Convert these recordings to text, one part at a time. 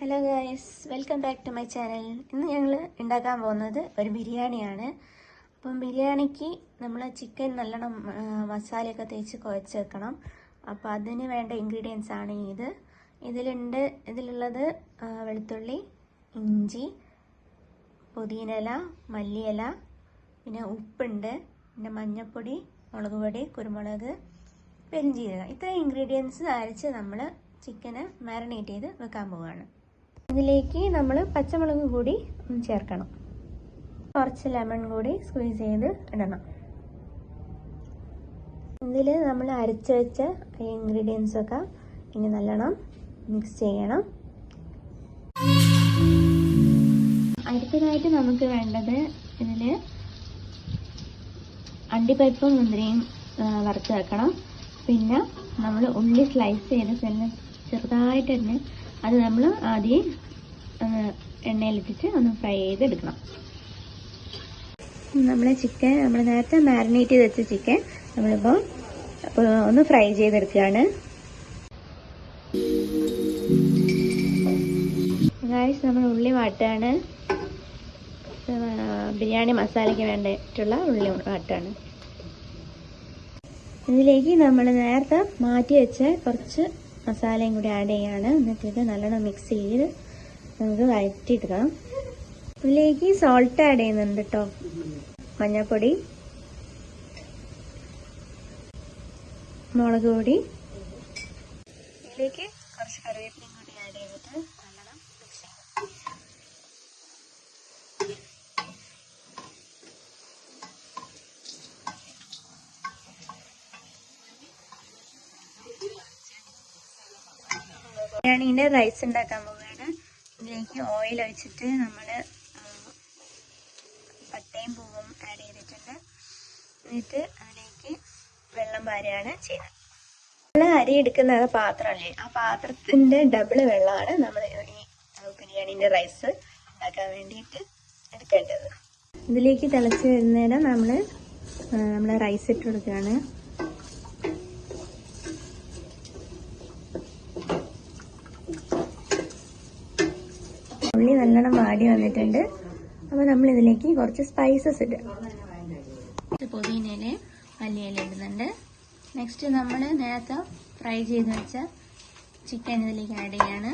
Hello guys, welcome back to my channel. ഇന്ന് ഞങ്ങൾ ഉണ്ടാക്കാൻ പോകുന്നത് ഒരു ബിരിയാണിയാണ്. അപ്പം ബിരിയാണിക്ക് നമ്മൾ ചിക്കൻ നല്ലോണം മസാലയൊക്കെ തേച്ച് കുഴച്ച് വെക്കണം. അപ്പോൾ അതിന് വേണ്ട ഇൻഗ്രീഡിയൻസ് ആണ് ഇതിലുള്ളത് വെളുത്തുള്ളി, ഇഞ്ചി, പുതിനയില, മല്ലിയില, പിന്നെ ഉപ്പുണ്ട്, പിന്നെ മഞ്ഞൾപ്പൊടി, മുളക് പൊടി, കുരുമുളക്, പെരിഞ്ചീരകം. ഇത്രയും ഇൻഗ്രീഡിയൻസ് അരച്ച് നമ്മൾ ചിക്കന് മാരിനേറ്റ് ചെയ്ത് വെക്കാൻ പോവുകയാണ്. ഇതിലേക്ക് നമ്മൾ പച്ചമുളക് കൂടി ചേർക്കണം. കുറച്ച് ലെമൺ കൂടി സ്ക്വീസ് ചെയ്ത് ഇടണം. ഇതിൽ നമ്മൾ അരച്ച് വെച്ച ഇൻഗ്രീഡിയൻസൊക്കെ ഇനി നല്ലോണം മിക്സ് ചെയ്യണം. അടുത്തതായിട്ട് നമുക്ക് വേണ്ടത് ഇതിൽ അണ്ടിപ്പരിപ്പും മുന്തിരിയും വറുത്ത് വെക്കണം. പിന്നെ നമ്മൾ ഉള്ളി സ്ലൈസ് ചെയ്ത് ചെറുതായിട്ട് തന്നെ അത് നമ്മൾ ആദ്യം എണ്ണയിലിട്ടിട്ട് ഒന്ന് ഫ്രൈ ചെയ്തെടുക്കണം. നമ്മൾ നേരത്തെ മാരിനേറ്റ് ചെയ്ത് വെച്ച ചിക്കൻ നമ്മളിപ്പോൾ ഒന്ന് ഫ്രൈ ചെയ്തെടുക്കുകയാണ്. ഗൈസ്, നമ്മൾ ഉള്ളി വാട്ടുകയാണ്. ബിരിയാണി മസാലയ്ക്ക് വേണ്ടിയിട്ടുള്ള ഉള്ളി വാട്ടുകയാണ്. ഇതിലേക്ക് നമ്മൾ നേരത്തെ മാറ്റി വെച്ച കുറച്ച് മസാലയും കൂടി ആഡ് ചെയ്യാണ്. എന്നിട്ട് ഇത് നല്ലോണം മിക്സ് ചെയ്ത് നമുക്ക് വഴറ്റിയെടുക്കണം. ഇതിലേക്ക് സോൾട്ട് ആഡ് ചെയ്യുന്നുണ്ട് കേട്ടോ, മഞ്ഞൾപ്പൊടി, മുളക് പൊടി. ഇതിലേക്ക് കുറച്ച് കറിവേപ്പിലയും കൂടി ആഡ് ചെയ്തിട്ട് നല്ലോണം മിക്സ് ചെയ്യണം. ബിരിയാണീൻ്റെ റൈസ് ഉണ്ടാക്കാൻ പോവുകയാണ്. ഇതിലേക്ക് ഓയിൽ ഒഴിച്ചിട്ട് നമ്മൾ പട്ടയും പൂവും ആഡ് ചെയ്തിട്ടുണ്ട്. എന്നിട്ട് അതിലേക്ക് വെള്ളം വാരുകയാണ് ചെയ്യുന്നത്. നമ്മൾ അരി എടുക്കുന്ന പാത്രമല്ലേ, ആ പാത്രത്തിൻ്റെ ഡബിൾ വെള്ളമാണ് നമ്മൾ ഈ ബിരിയാണീൻ്റെ റൈസ് ഉണ്ടാക്കാൻ വേണ്ടിയിട്ട് എടുക്കേണ്ടത്. ഇതിലേക്ക് തിളച്ച് വരുന്നേരം നമ്മൾ റൈസ് ഇട്ട് കൊടുക്കുകയാണ്. ഉള്ളി നല്ലോണം വാടി വന്നിട്ടുണ്ട്. അപ്പോൾ നമ്മൾ ഇതിലേക്ക് കുറച്ച് സ്പൈസസ് ഇടുക. പുതിനയില, മല്ലിയില ഇടുന്നുണ്ട്. നെക്സ്റ്റ് നമ്മൾ നേരത്തെ ഫ്രൈ ചെയ്ത് വെച്ച ചിക്കൻ ഇതിലേക്ക് ആഡ് ചെയ്യാണ്.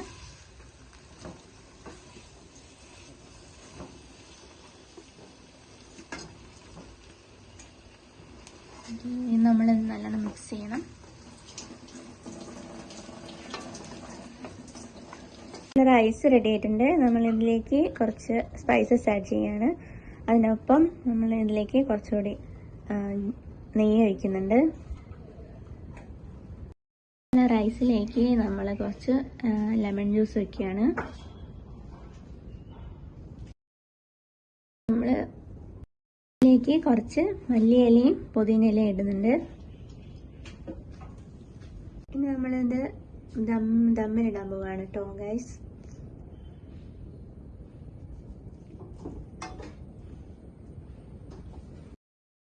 നമ്മൾ നല്ലോണം മിക്സ് ചെയ്യണം. റൈസ് റെഡി ആയിട്ടുണ്ട്. നമ്മൾ ഇതിലേക്ക് കുറച്ച് സ്പൈസസ് ആഡ് ചെയ്യാണ്. അതിനൊപ്പം നമ്മൾ ഇതിലേക്ക് കുറച്ചുകൂടി നെയ്യ് ഒഴിക്കുന്നുണ്ട്. റൈസിലേക്ക് നമ്മൾ കുറച്ച് ലെമൺ ജ്യൂസ് ഒഴിക്കുകയാണ്. നമ്മൾ ഇതിലേക്ക് കുറച്ച് മല്ലിയിലയും പുതിനയിലയും ഇടുന്നുണ്ട്. ഇനി നമ്മളിത് ദമ്മിലിടാൻ പോവുകയാണ് കേട്ടോ ഗൈസ്.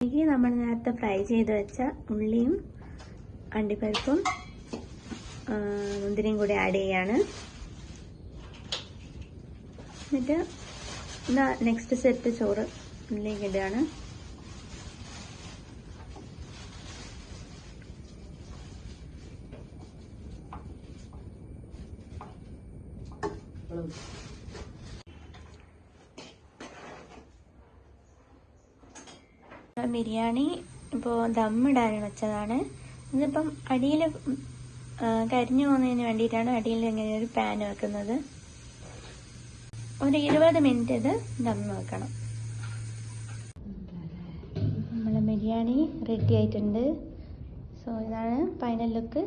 ഇതിലേക്ക് നമ്മൾ നേരത്തെ ഫ്രൈ ചെയ്ത് വെച്ച ഉള്ളിയും അണ്ടിപ്പരിപ്പും മുന്തിരിയും കൂടി ആഡ് ചെയ്യാണ്. എന്നിട്ട് നെക്സ്റ്റ് സെറ്റ് ചോറ് ഇതിലേക്ക് ഇടുകയാണ്. ബിരിയാണി ഇപ്പോൾ ദമ്മിടാൻ വെച്ചതാണ്. ഇതിപ്പം അടിയിൽ കരിഞ്ഞു പോകുന്നതിന് വേണ്ടിയിട്ടാണ് അടിയിൽ ഇങ്ങനെ ഒരു പാൻ വെക്കുന്നത്. ഒരു 20 മിനിറ്റ് ഇത് ദമ്മ് വെക്കണം. നമ്മളെ ബിരിയാണി റെഡി ആയിട്ടുണ്ട്. സോ ഇതാണ് ഫൈനൽ ലുക്ക്.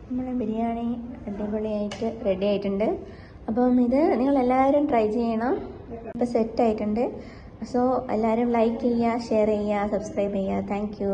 നമ്മളെ ബിരിയാണി അടിപൊളിയായിട്ട് റെഡി ആയിട്ടുണ്ട്. അപ്പം ഇത് നിങ്ങളെല്ലാവരും ട്രൈ ചെയ്യണം. ഇപ്പോൾ സെറ്റ് ആയിട്ടുണ്ട്. സോ എല്ലാവരും ലൈക്ക് ചെയ്യുക, ഷെയർ ചെയ്യുക, സബ്സ്ക്രൈബ് ചെയ്യുക. Thank you.